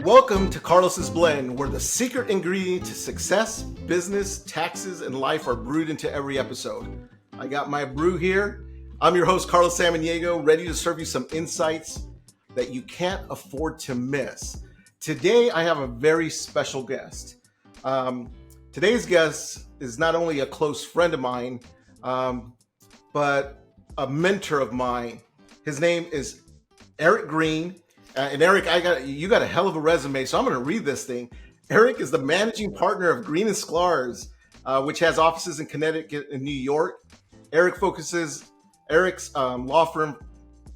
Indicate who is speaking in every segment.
Speaker 1: Welcome to Carlos's Blend, where the secret ingredient to success, business, taxes, and life are brewed into every episode. I got my brew here. I'm your host, Carlos Samaniego, ready to serve you some insights that you can't afford to miss. Today, I have a very special guest. Today's guest is not only a close friend of mine, but a mentor of mine. His name is Eric Green. And Eric, you got a hell of a resume, so I'm going to read this thing. Eric is the managing partner of Green and Sklar's, which has offices in Connecticut and New York. Eric's law firm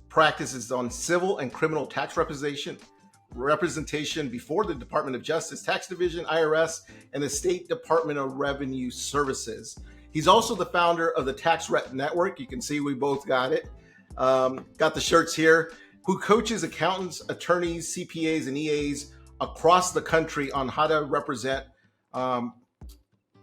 Speaker 1: practices on civil and criminal tax representation before the Department of Justice, Tax Division, IRS, and the State Department of Revenue Services. He's also the founder of the Tax Rep Network. You can see we both got it. Got the shirts here. Who coaches accountants, attorneys, CPAs, and EAs across the country on how to represent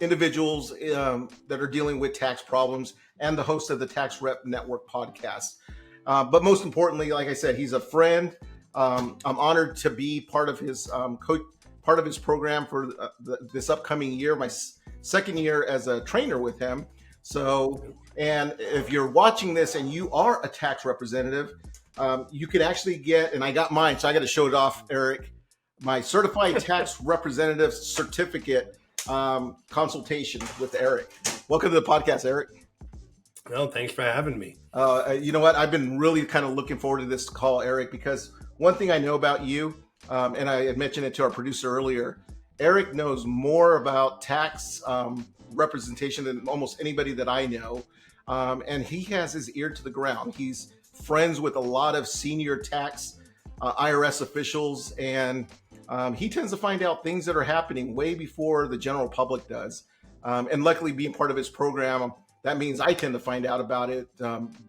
Speaker 1: individuals that are dealing with tax problems, and the host of the Tax Rep Network podcast. But most importantly, like I said, he's a friend. I'm honored to be part of his program for this upcoming year, my second year as a trainer with him. So, and if you're watching this and you are a tax representative, you can actually get, and I got mine, so I got to show it off, Eric, my certified tax representative certificate consultation with Eric. Welcome to the podcast, Eric.
Speaker 2: Well, thanks for having me.
Speaker 1: You know what? I've been really kind of looking forward to this call, Eric, because one thing I know about you, and I had mentioned it to our producer earlier, Eric knows more about tax representation than almost anybody that I know. And he has his ear to the ground. He's friends with a lot of senior tax IRS officials, and he tends to find out things that are happening way before the general public does. And luckily, being part of his program, that means I tend to find out about it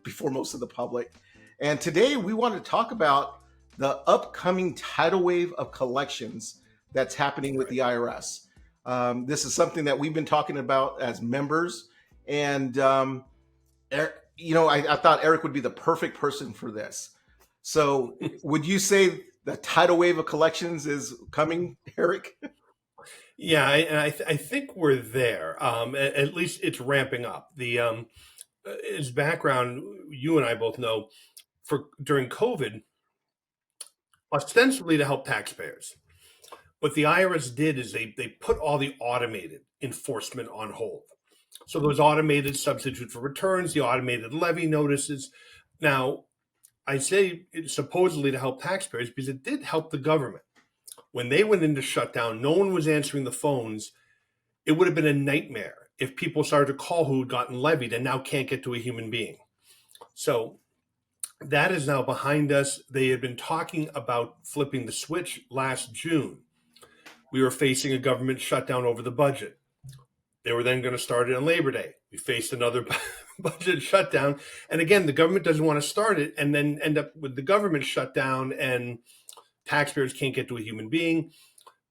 Speaker 1: before most of the public. And today we want to talk about the upcoming tidal wave of collections that's happening with the IRS. This is something that we've been talking about as members, and I thought Eric would be the perfect person for this. So would you say the tidal wave of collections is coming, Eric?
Speaker 2: Yeah, I think we're there. At least it's ramping up. His background, you and I both know, during COVID, ostensibly to help taxpayers. What the IRS did is they put all the automated enforcement on hold. So those automated substitute for returns, the automated levy notices. Now, I say it's supposedly to help taxpayers because it did help the government. When they went into shutdown, no one was answering the phones. It would have been a nightmare if people started to call who had gotten levied and now can't get to a human being. So that is now behind us. They had been talking about flipping the switch last June. We were facing a government shutdown over the budget. They were then going to start it on Labor Day. We faced another budget shutdown. And again, the government doesn't want to start it and then end up with the government shutdown and taxpayers can't get to a human being.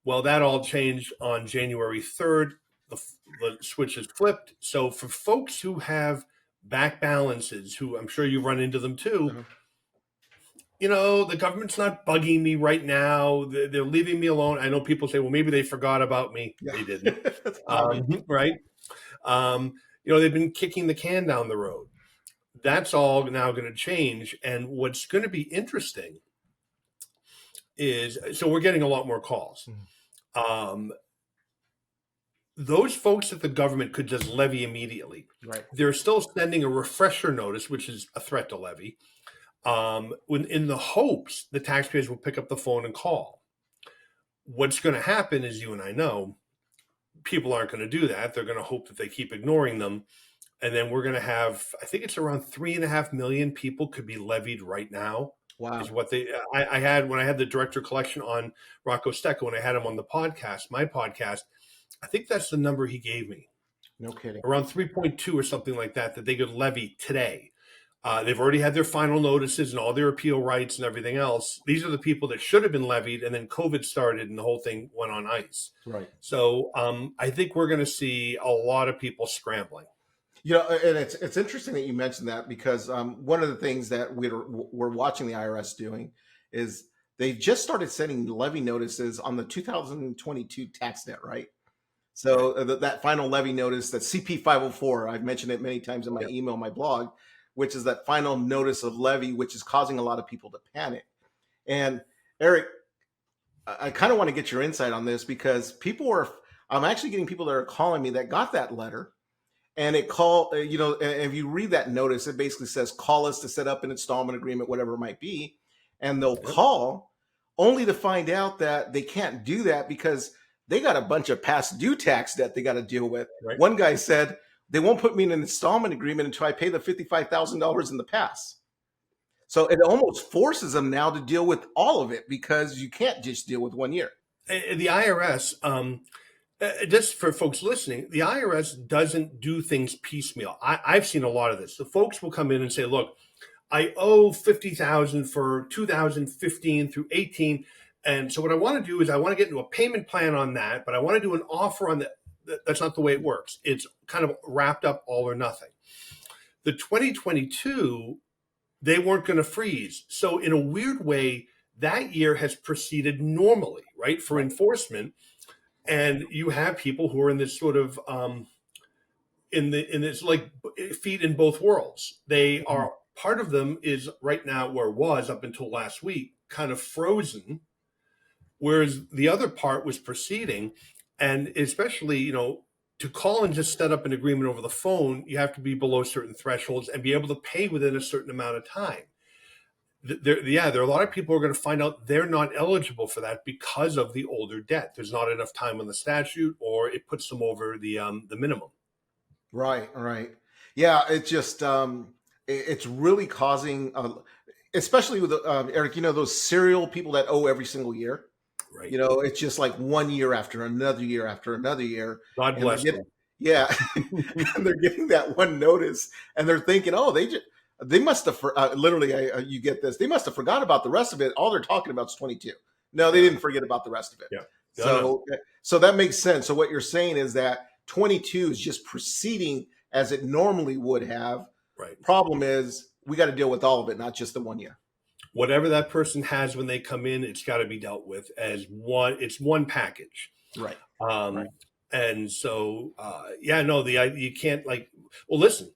Speaker 2: Well, that all changed on January 3rd. The switch is flipped. So for folks who have back balances, who I'm sure you run into them too, the government's not bugging me right now. They're leaving me alone. I know people say, well, maybe they forgot about me. Yeah. They didn't. Right. They've been kicking the can down the road. That's all now going to change. And what's going to be interesting is, so we're getting a lot more calls. Those folks that the government could just levy immediately.
Speaker 1: Right.
Speaker 2: They're still sending a refresher notice, which is a threat to levy. In the hopes the taxpayers will pick up the phone and call. What's going to happen, as you and I know, people aren't going to do that. They're going to hope that they keep ignoring them. And then we're going to have, I think it's around 3.5 million people could be levied right now.
Speaker 1: Wow.
Speaker 2: Is what I had when I had the director of collection on Rocco Stecco, when I had him on the podcast, my podcast, I think that's the number he gave me.
Speaker 1: No kidding.
Speaker 2: Around 3.2 or something like that they could levy today. They've already had their final notices and all their appeal rights and everything else. These are the people that should have been levied, and then COVID started and the whole thing went on ice.
Speaker 1: Right.
Speaker 2: So I think we're going to see a lot of people scrambling.
Speaker 1: And it's interesting that you mentioned that, because one of the things that we're watching the IRS doing is They just started sending levy notices on the 2022 tax debt, right? So that final levy notice, that CP 504, I've mentioned it many times in my
Speaker 2: Yep.
Speaker 1: email, my blog, which is that final notice of levy, which is causing a lot of people to panic. And Eric, I kind of want to get your insight on this because I'm actually getting people that are calling me that got that letter. And if you read that notice, it basically says, call us to set up an installment agreement, whatever it might be. And they'll
Speaker 2: Yep.
Speaker 1: call only to find out that they can't do that because they got a bunch of past due tax debt they got to deal with.
Speaker 2: Right.
Speaker 1: One guy said, they won't put me in an installment agreement until I pay the $55,000 in the past. So it almost forces them now to deal with all of it because you can't just deal with 1 year.
Speaker 2: The IRS, just for folks listening, the IRS doesn't do things piecemeal. I've seen a lot of this. The folks will come in and say, look, I owe $50,000 for 2015 through 18. And so what I want to do is I want to get into a payment plan on that, but I want to do an offer on that. That's not the way it works. It's kind of wrapped up all or nothing. The 2022, they weren't going to freeze. So in a weird way, that year has proceeded normally, right, for enforcement. And you have people who are in this sort of in this like feet in both worlds. They are, part of them is right now where it was up until last week, kind of frozen, whereas the other part was proceeding. And especially, to call and just set up an agreement over the phone, you have to be below certain thresholds and be able to pay within a certain amount of time. There are a lot of people who are going to find out they're not eligible for that because of the older debt. There's not enough time on the statute, or it puts them over the minimum.
Speaker 1: Right. Yeah, it's just it's really causing, especially with Eric. Those serial people that owe every single year.
Speaker 2: Right.
Speaker 1: It's just like 1 year after another year after another year.
Speaker 2: God bless them.
Speaker 1: Yeah, and they're getting that one notice, and they're thinking, oh, they must have literally. You get this? They must have forgot about the rest of it. All they're talking about is 22. No, they didn't forget about the rest of it.
Speaker 2: Yeah.
Speaker 1: So that makes sense. So what you're saying is that 22 is just proceeding as it normally would have.
Speaker 2: Right.
Speaker 1: Problem is, we got to deal with all of it, not just the 1 year.
Speaker 2: Whatever that person has when they come in, it's got to be dealt with as one. It's one package.
Speaker 1: Right.
Speaker 2: Right. And so, you can't listen,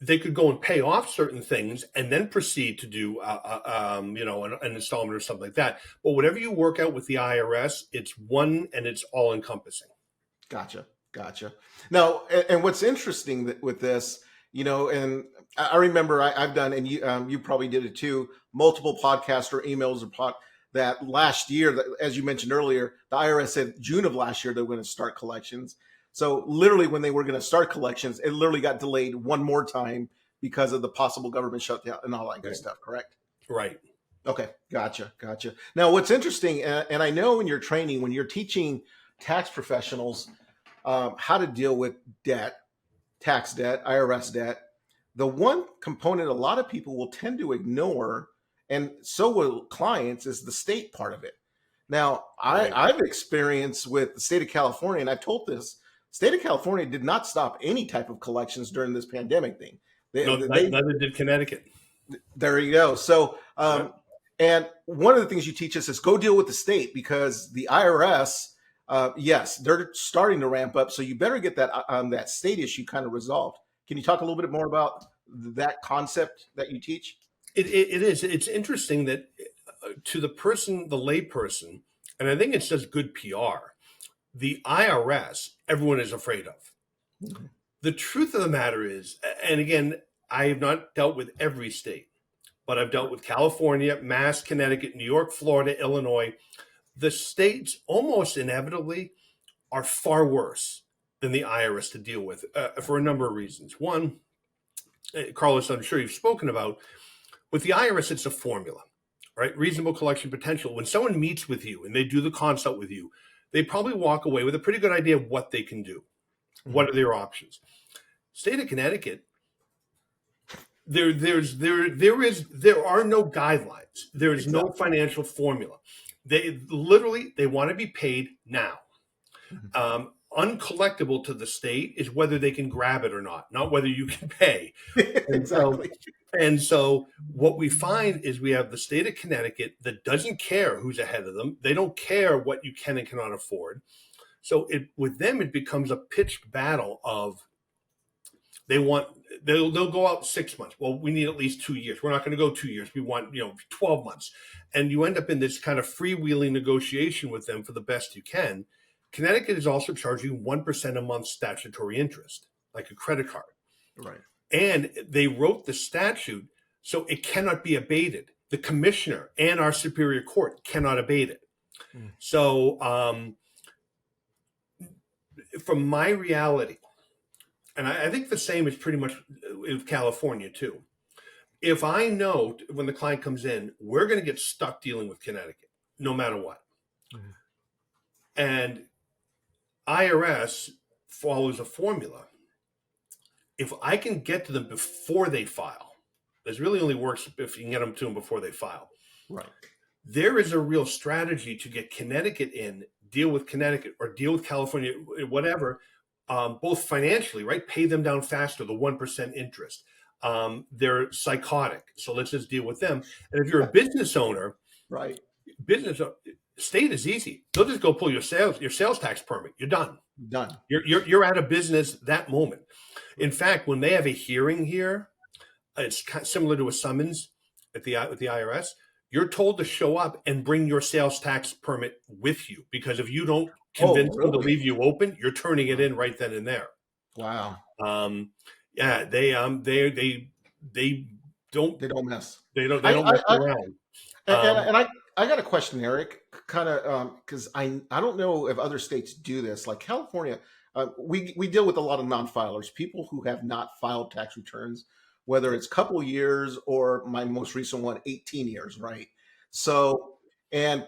Speaker 2: they could go and pay off certain things and then proceed to do, an installment or something like that. But whatever you work out with the IRS, it's one and it's all encompassing.
Speaker 1: Gotcha. Now, and what's interesting with this, and I remember I've done, and you probably did it too, multiple podcasts or emails that last year, as you mentioned earlier, the IRS said June of last year they were going to start collections. So literally when they were going to start collections, it literally got delayed one more time because of the possible government shutdown and all that good stuff, correct?
Speaker 2: Right.
Speaker 1: Okay, gotcha. Now, what's interesting, and I know in your training, when you're teaching tax professionals how to deal with debt, tax debt, IRS debt, the one component a lot of people will tend to ignore, and so will clients, is the state part of it. Now, I've experienced with the state of California, and I've told this, state of California did not stop any type of collections during this pandemic thing.
Speaker 2: Neither did Connecticut.
Speaker 1: There you go. So, and one of the things you teach us is go deal with the state, because the IRS, yes, they're starting to ramp up. So you better get that state issue kind of resolved. Can you talk a little bit more about that concept that you teach?
Speaker 2: It is. It's interesting that to the lay person, and I think it's just good PR, the IRS, everyone is afraid of. Mm-hmm. The truth of the matter is, and again, I have not dealt with every state, but I've dealt with California, Mass, Connecticut, New York, Florida, Illinois. The states almost inevitably are far worse than the IRS to deal with for a number of reasons. One, Carlos, I'm sure you've spoken about, with the IRS, it's a formula, right? Reasonable collection potential. When someone meets with you and they do the consult with you, they probably walk away with a pretty good idea of what they can do. Mm-hmm. What are their options? State of Connecticut, there are no guidelines. There is no financial formula. They want to be paid now. Mm-hmm. uncollectible to the state is whether they can grab it or not whether you can pay.
Speaker 1: Exactly.
Speaker 2: And so what we find is we have the state of Connecticut that doesn't care who's ahead of them. They don't care what you can and cannot afford. So with them, it becomes a pitched battle of they'll go out 6 months. Well, we need at least 2 years. We're not going to go 2 years. We want 12 months. And you end up in this kind of freewheeling negotiation with them for the best you can. Connecticut is also charging 1% a month statutory interest, like a credit card.
Speaker 1: Right.
Speaker 2: And they wrote the statute so it cannot be abated. The commissioner and our superior court cannot abate it. So from my reality, and I think the same is pretty much with California too. If I know when the client comes in, we're going to get stuck dealing with Connecticut, no matter what. And IRS follows a formula. If I can get to them before they file, this really only works if you can get them to them before they file.
Speaker 1: Right.
Speaker 2: There is a real strategy to get Connecticut in, deal with Connecticut or deal with California, whatever, both financially, right? Pay them down faster, the 1% interest. They're psychotic, so let's just deal with them. And if you're a business owner,
Speaker 1: right,
Speaker 2: state is easy. They'll just go pull your sales tax permit. You're done.
Speaker 1: Done.
Speaker 2: You're out of business that moment. In fact, when they have a hearing here, it's similar to a summons at the IRS. You're told to show up and bring your sales tax permit with you, because if you don't convince them to leave you open, you're turning it in right then and there.
Speaker 1: Wow.
Speaker 2: Yeah, they don't
Speaker 1: mess.
Speaker 2: They don't mess around.
Speaker 1: And I got a question, Eric, kind of because I don't know if other states do this. Like California, we deal with a lot of non-filers, people who have not filed tax returns, whether it's a couple years or my most recent one, 18 years, right? So, and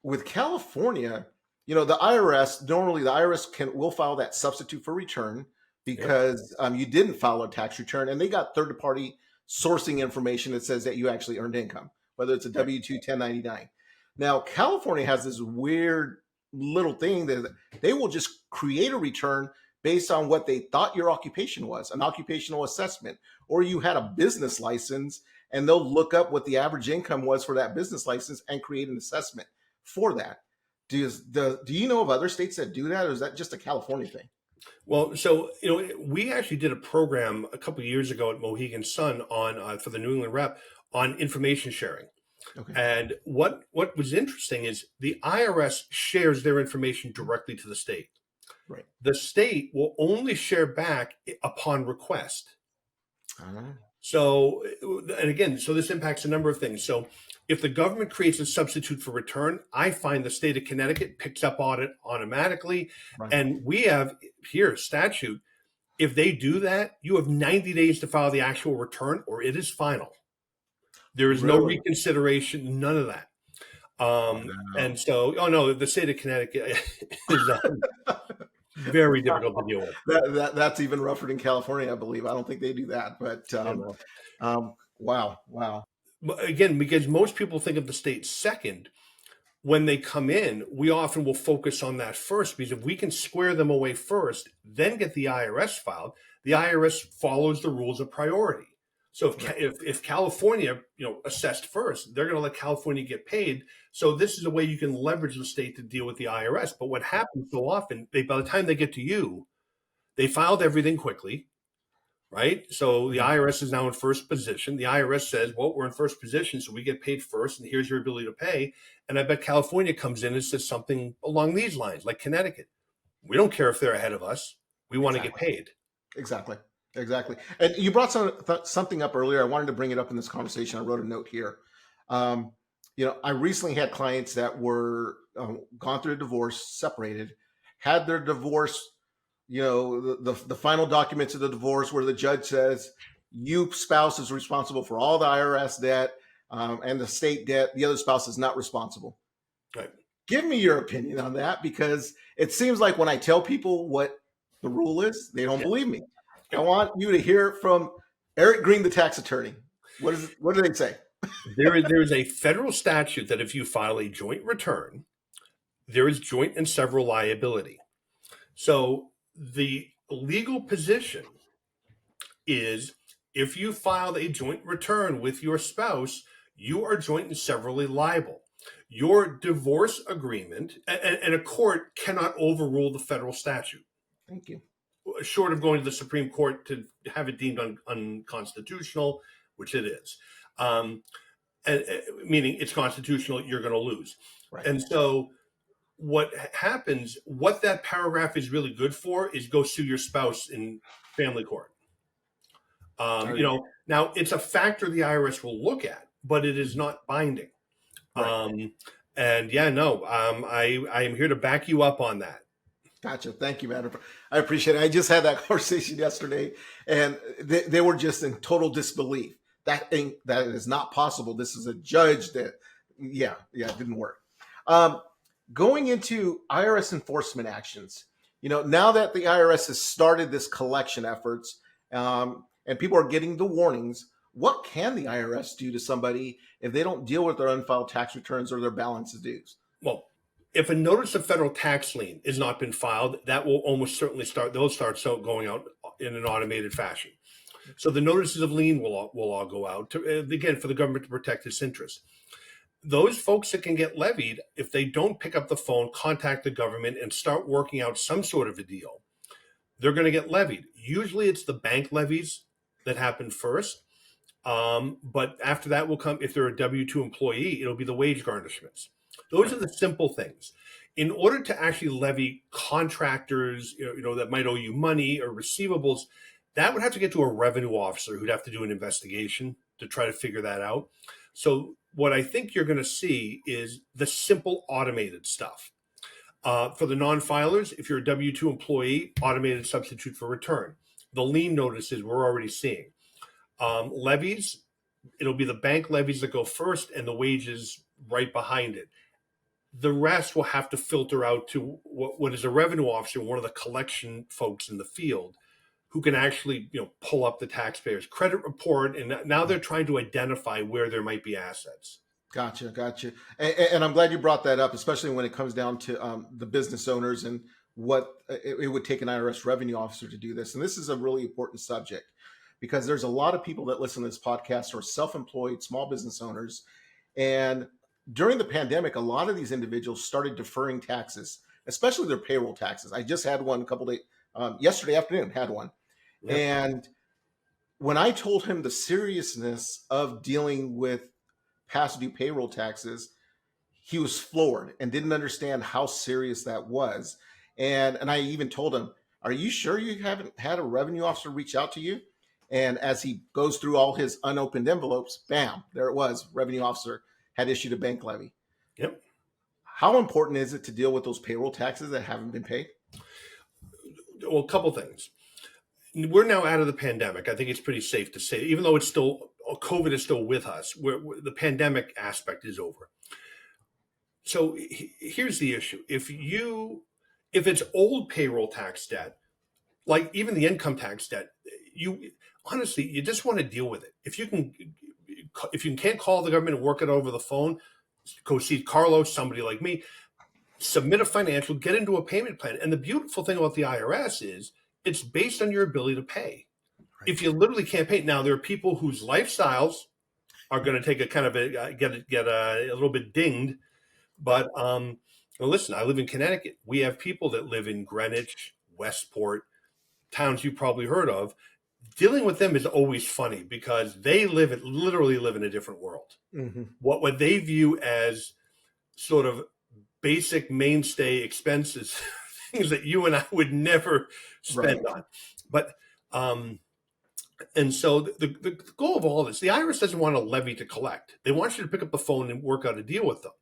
Speaker 1: with California, the IRS, normally the IRS will file that substitute for return because you didn't file a tax return, and they got third-party sourcing information that says that you actually earned income, whether it's a W-2, 1099. Now, California has this weird little thing that they will just create a return based on what they thought your occupation was, an occupational assessment, or you had a business license, and they'll look up what the average income was for that business license and create an assessment for that. Do you know of other states that do that, or is that just a California thing?
Speaker 2: Well, so we actually did a program a couple of years ago at Mohegan Sun on for the New England rep on information sharing. Okay. And what was interesting is the IRS shares their information directly to the state.
Speaker 1: Right.
Speaker 2: The state will only share back upon request. So, and again, so this impacts a number of things. So if the government creates a substitute for return, I find the state of Connecticut picks up on it automatically. Right. And we have here statute. If they do that, you have 90 days to file the actual return, or it is final. There is no reconsideration, none of that. And so, the state of Connecticut is very difficult to deal with.
Speaker 1: That's even rougher than California, I believe. I don't think they do that, but wow.
Speaker 2: But again, because most people think of the state second, when they come in, we often will focus on that first, because if we can square them away first, then get the IRS filed, the IRS follows the rules of priority. So if California, assessed first, they're going to let California get paid. So this is a way you can leverage the state to deal with the IRS. But what happens so often, by the time they get to you, they filed everything quickly, right? So the IRS is now in first position. The IRS says, well, we're in first position, so we get paid first, and here's your ability to pay. And I bet California comes in and says something along these lines, like Connecticut. We don't care if they're ahead of us. We want to get paid.
Speaker 1: Exactly. And you brought something up earlier. I wanted to bring it up in this conversation. I wrote a note here. I recently had clients that were gone through a divorce, separated, had their divorce, the final documents of the divorce where the judge says, you spouse is responsible for all the IRS debt and the state debt. The other spouse is not responsible.
Speaker 2: Right.
Speaker 1: Give me your opinion on that, because it seems like when I tell people what the rule is, they don't believe me. I want you to hear from Eric Green, the tax attorney. What do they say?
Speaker 2: There is a federal statute that if you file a joint return, there is joint and several liability. So the legal position is if you filed a joint return with your spouse, you are joint and severally liable. Your divorce agreement, and a court cannot overrule the federal statute,
Speaker 1: Thank you.
Speaker 2: short of going to the Supreme Court to have it deemed unconstitutional, which it is. Meaning it's constitutional, you're going to lose.
Speaker 1: Right.
Speaker 2: And so what happens, what that paragraph is really good for is go sue your spouse in family court. Now it's a factor the IRS will look at, but it is not binding.
Speaker 1: Right.
Speaker 2: I am here to back you up on that.
Speaker 1: Gotcha. Thank you, man. I appreciate it. I just had that conversation yesterday, and they were just in total disbelief. That is not possible. This is a judge that, it didn't work. Going into IRS enforcement actions, now that the IRS has started this collection efforts, and people are getting the warnings, what can the IRS do to somebody if they don't deal with their unfiled tax returns or their balances dues?
Speaker 2: Well, if a notice of federal tax lien has not been filed, that will almost certainly start going out in an automated fashion. So the notices of lien will all go out again for the government to protect its interests. Those folks that can get levied, if they don't pick up the phone, contact the government, and start working out some sort of a deal, they're going to get levied. Usually it's the bank levies that happen first. But after that will come, if they're a W-2 employee, it'll be the wage garnishments. Those are the simple things. In order to actually levy contractors, that might owe you money or receivables, that would have to get to a revenue officer who'd have to do an investigation to try to figure that out. So what I think you're going to see is the simple automated stuff. For the non-filers, if you're a W-2 employee, automated substitute for return. The lien notices we're already seeing. Levies, it'll be the bank levies that go first and the wages right behind it. The rest will have to filter out to what is a revenue officer, one of the collection folks in the field, who can actually pull up the taxpayer's credit report. And now they're trying to identify where there might be assets.
Speaker 1: Gotcha. And I'm glad you brought that up, especially when it comes down to the business owners and what it would take an IRS revenue officer to do this. And this is a really important subject because there's a lot of people that listen to this podcast who are self-employed, small business owners. And during the pandemic, a lot of these individuals started deferring taxes, especially their payroll taxes. I just had one yesterday afternoon, had one. Yep. And when I told him the seriousness of dealing with past due payroll taxes, he was floored and didn't understand how serious that was. And I even told him, are you sure you haven't had a revenue officer reach out to you? And as he goes through all his unopened envelopes, bam, there it was. Revenue officer had issued a bank levy.
Speaker 2: Yep.
Speaker 1: How important is it to deal with those payroll taxes that haven't been paid?
Speaker 2: Well, a couple things. We're now out of the pandemic. I think it's pretty safe to say, even though COVID is still with us, the pandemic aspect is over. So here's the issue. If it's old payroll tax debt, like even the income tax debt, you just want to deal with it. If you can't call the government and work it over the phone, go see Carlos, somebody like me, submit a financial, get into a payment plan. And the beautiful thing about the IRS is it's based on your ability to pay. Right. If you literally can't pay, now there are people whose lifestyles are going to take a kind of get a little bit dinged. But listen, I live in Connecticut. We have people that live in Greenwich, Westport, towns you probably heard of. Dealing with them is always funny because they literally live in a different world. Mm-hmm. What they view as sort of basic mainstay expenses, things that you and I would never spend on. But and so the goal of all this, the IRS doesn't want a levy to collect. They want you to pick up the phone and work out a deal with them.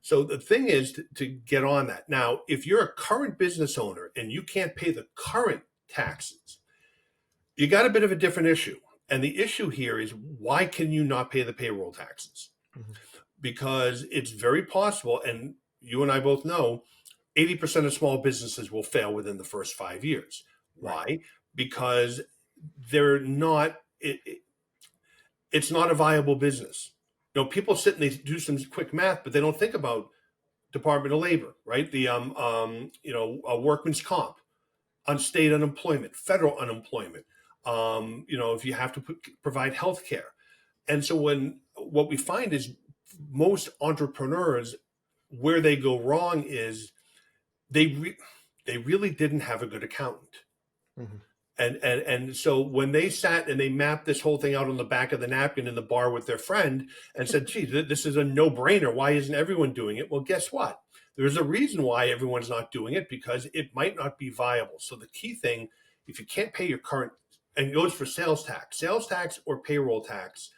Speaker 2: So the thing is to get on that. Now, if you're a current business owner and you can't pay the current taxes, you got a bit of a different issue. And the issue here is, why can you not pay the payroll taxes? Mm-hmm. Because it's very possible, and you and I both know, 80% of small businesses will fail within the first 5 years. Why? Because they're not, it's not a viable business. People sit and they do some quick math, but they don't think about Department of Labor, right? The, a workman's comp. on state unemployment, federal unemployment, if you have to provide health care. And so what we find is most entrepreneurs, where they go wrong is they really didn't have a good accountant.
Speaker 1: Mm-hmm.
Speaker 2: And so when they sat and they mapped this whole thing out on the back of the napkin in the bar with their friend and said, gee, this is a no-brainer. Why isn't everyone doing it? Well, guess what? There's a reason why everyone's not doing it, because it might not be viable. So the key thing, if you can't pay your current, and it goes for sales tax or payroll tax,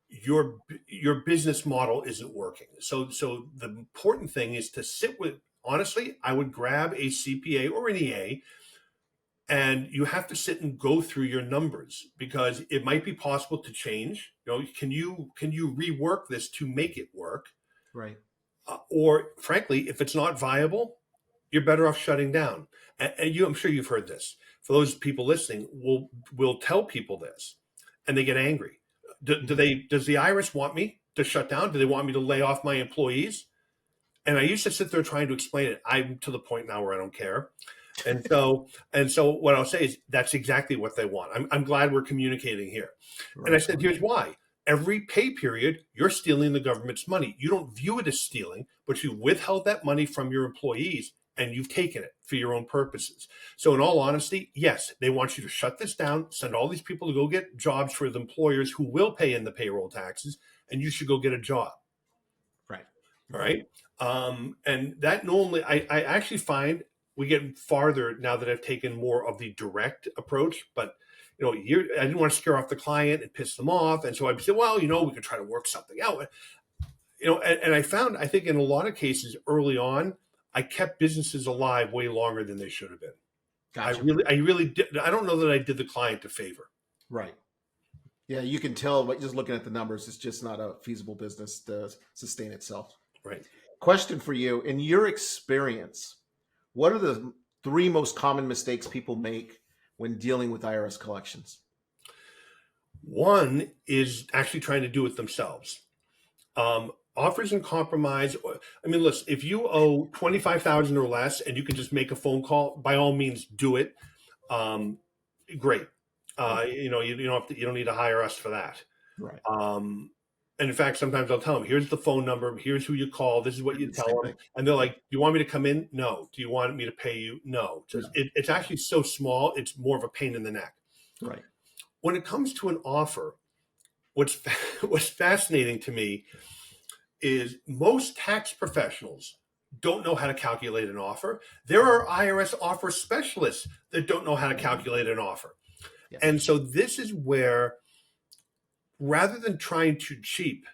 Speaker 2: your business model isn't working. So the important thing is to sit with, honestly, I would grab a CPA or an EA, and you have to sit and go through your numbers, because it might be possible to change. Can you rework this to make it work?
Speaker 1: Right.
Speaker 2: Or frankly, if it's not viable, you're better off shutting down. And I'm sure you've heard this. For those people listening, we'll tell people this, and they get angry. Does the IRS want me to shut down? Do they want me to lay off my employees? And I used to sit there trying to explain it. I'm to the point now where I don't care. And so what I'll say is that's exactly what they want. I'm glad we're communicating here. Right. And I said, here's why. Every pay period, you're stealing the government's money. You don't view it as stealing, but you withheld that money from your employees and you've taken it for your own purposes. So in all honesty, yes, they want you to shut this down, send all these people to go get jobs for the employers who will pay in the payroll taxes, and you should go get a job.
Speaker 1: Right.
Speaker 2: All right. And that normally, I actually find we get farther now that I've taken more of the direct approach, but I didn't want to scare off the client and piss them off. And so I said, well, we could try to work something out. And I found, I think in a lot of cases early on, I kept businesses alive way longer than they should have been. Gotcha. I really did. I don't know that I did the client a favor.
Speaker 1: Right. Yeah, you can tell, but just looking at the numbers, it's just not a feasible business to sustain itself.
Speaker 2: Right.
Speaker 1: Question for you. In your experience, what are the 3 most common mistakes people make when dealing with IRS collections?
Speaker 2: One is actually trying to do it themselves. Offers and compromise. I mean, listen, if you owe $25,000 or less and you can just make a phone call, by all means do it. Great. You don't need to hire us for that.
Speaker 1: Right.
Speaker 2: And in fact, sometimes I'll tell them, here's the phone number, here's who you call, this is what you tell them. And they're like, do you want me to come in? No. Do you want me to pay you? No. It's actually so small, it's more of a pain in the neck.
Speaker 1: Right.
Speaker 2: When it comes to an offer, what's fascinating to me is most tax professionals don't know how to calculate an offer. There are IRS offer specialists that don't know how to calculate an offer. Yes. And so this is where, rather than trying to cheap,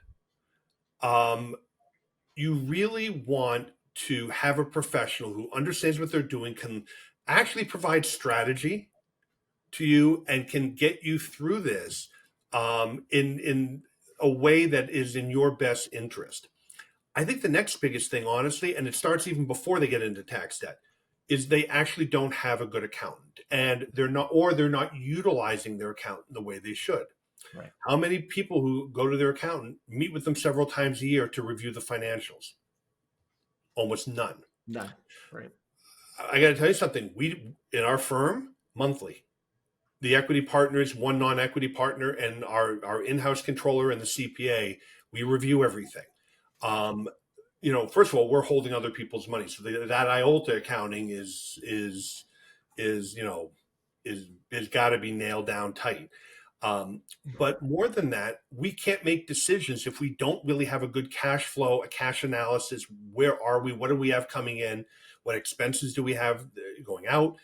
Speaker 2: you really want to have a professional who understands what they're doing, can actually provide strategy to you, and can get you through this in a way that is in your best interest. I think the next biggest thing, honestly, and it starts even before they get into tax debt, is they actually don't have a good accountant, and they're not utilizing their accountant the way they should. Right. How many people who go to their accountant meet with them several times a year to review the financials? Almost none.
Speaker 1: None. Right.
Speaker 2: I got to tell you something. We, in our firm, monthly, the equity partners, one non-equity partner, and our in-house controller and the CPA, we review everything. First of all, we're holding other people's money, so that IOLTA accounting is got to be nailed down tight. But more than that, we can't make decisions if we don't really have a good cash flow, a cash analysis. Where are we? What do we have coming in? What expenses do we have going out?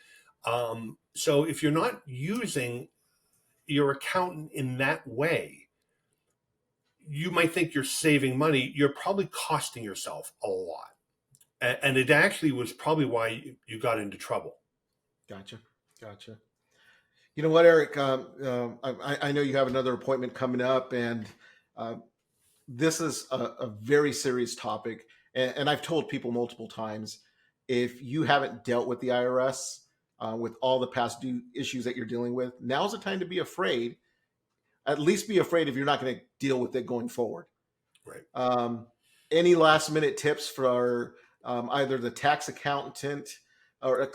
Speaker 2: So if you're not using your accountant in that way, you might think you're saving money. You're probably costing yourself a lot. And it actually was probably why you got into trouble.
Speaker 1: Gotcha. You know what, Eric? I know you have another appointment coming up, and this is a very serious topic. And I've told people multiple times, if you haven't dealt with the IRS, with all the past due issues that you're dealing with, now's the time to be afraid. At least be afraid if you're not going to deal with it going forward.
Speaker 2: Right.
Speaker 1: Any last minute tips for either the tax accountant, or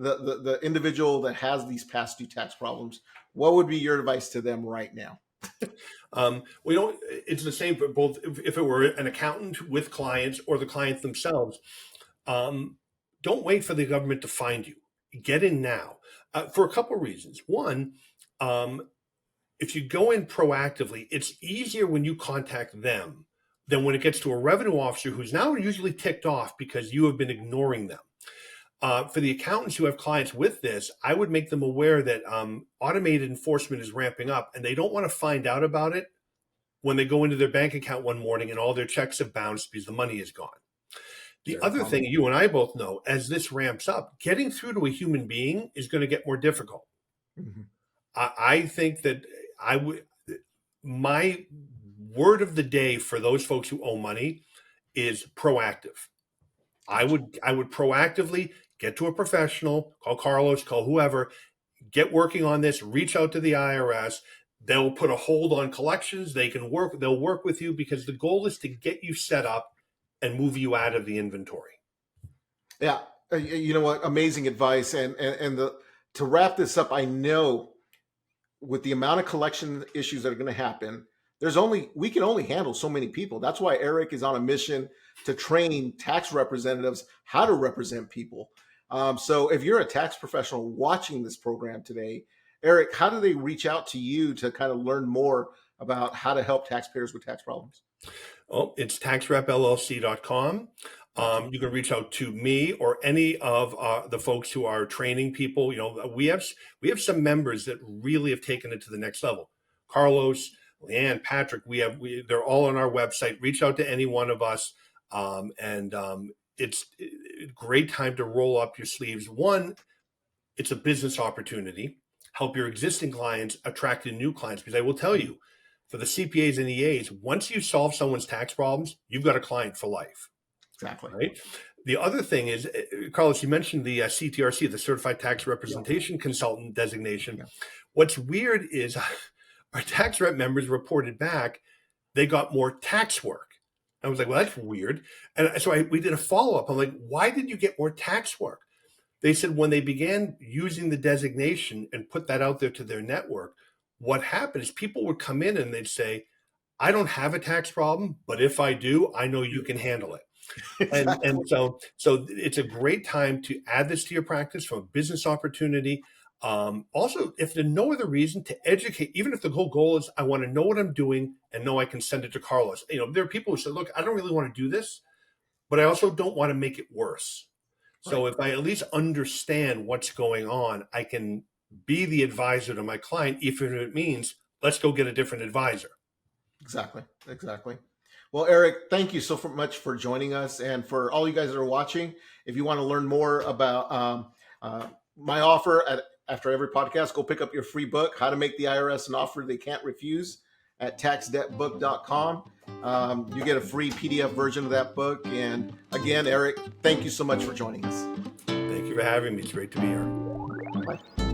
Speaker 1: the individual that has these past due tax problems, what would be your advice to them right now?
Speaker 2: We don't. It's the same for both. If it were an accountant with clients or the clients themselves, don't wait for the government to find you. Get in now for a couple of reasons. One, if you go in proactively, it's easier when you contact them than when it gets to a revenue officer who's now usually ticked off because you have been ignoring them. For the accountants who have clients with this, I would make them aware that automated enforcement is ramping up, and they don't want to find out about it when they go into their bank account one morning and all their checks have bounced because the money is gone. The other thing you and I both know, as this ramps up, getting through to a human being is going to get more difficult. Mm-hmm. I think that my word of the day for those folks who owe money is proactive. I would proactively get to a professional, call Carlos, call whoever, get working on this, reach out to the IRS. They'll put a hold on collections. They'll work with you because the goal is to get you set up and move you out of the inventory.
Speaker 1: Yeah. You know what? Amazing advice. And to wrap this up, I know with the amount of collection issues that are going to happen, we can only handle so many people. That's why Eric is on a mission to train tax representatives how to represent people. So if you're a tax professional watching this program today, Eric, how do they reach out to you to kind of learn more about how to help taxpayers with tax problems?
Speaker 2: Oh, it's taxrepllc.com. You can reach out to me or any of the folks who are training people. You know, we have some members that really have taken it to the next level. Carlos, Leanne, Patrick, they're all on our website. Reach out to any one of us. It's a great time to roll up your sleeves. One, it's a business opportunity. Help your existing clients attract in new clients. Because I will tell you, for the CPAs and EAs, once you solve someone's tax problems, you've got a client for life.
Speaker 1: Exactly.
Speaker 2: Right. The other thing is, Carlos, you mentioned the CTRC, the Certified Tax Representation Consultant designation. Yeah. What's weird is our tax rep members reported back they got more tax work. I was like, well, that's weird. And so we did a follow-up. I'm like, why did you get more tax work? They said when they began using the designation and put that out there to their network, what happened is people would come in and they'd say, I don't have a tax problem, but if I do, I know you can handle it. Exactly. And so it's a great time to add this to your practice from a business opportunity. Also, if there's no other reason, to educate, even if the whole goal is I want to know what I'm doing and know I can send it to Carlos. You know, there are people who say, look, I don't really want to do this, but I also don't want to make it worse. So if I at least understand what's going on, I can be the advisor to my client, even if it means let's go get a different advisor. Exactly.
Speaker 1: Well, Eric, thank you so much for joining us. And for all you guys that are watching, if you want to learn more about my offer after every podcast, go pick up your free book, How to Make the IRS an Offer They Can't Refuse, at taxdebtbook.com. You get a free PDF version of that book. And again, Eric, thank you so much for joining us.
Speaker 2: Thank you for having me. It's great to be here.
Speaker 1: Bye.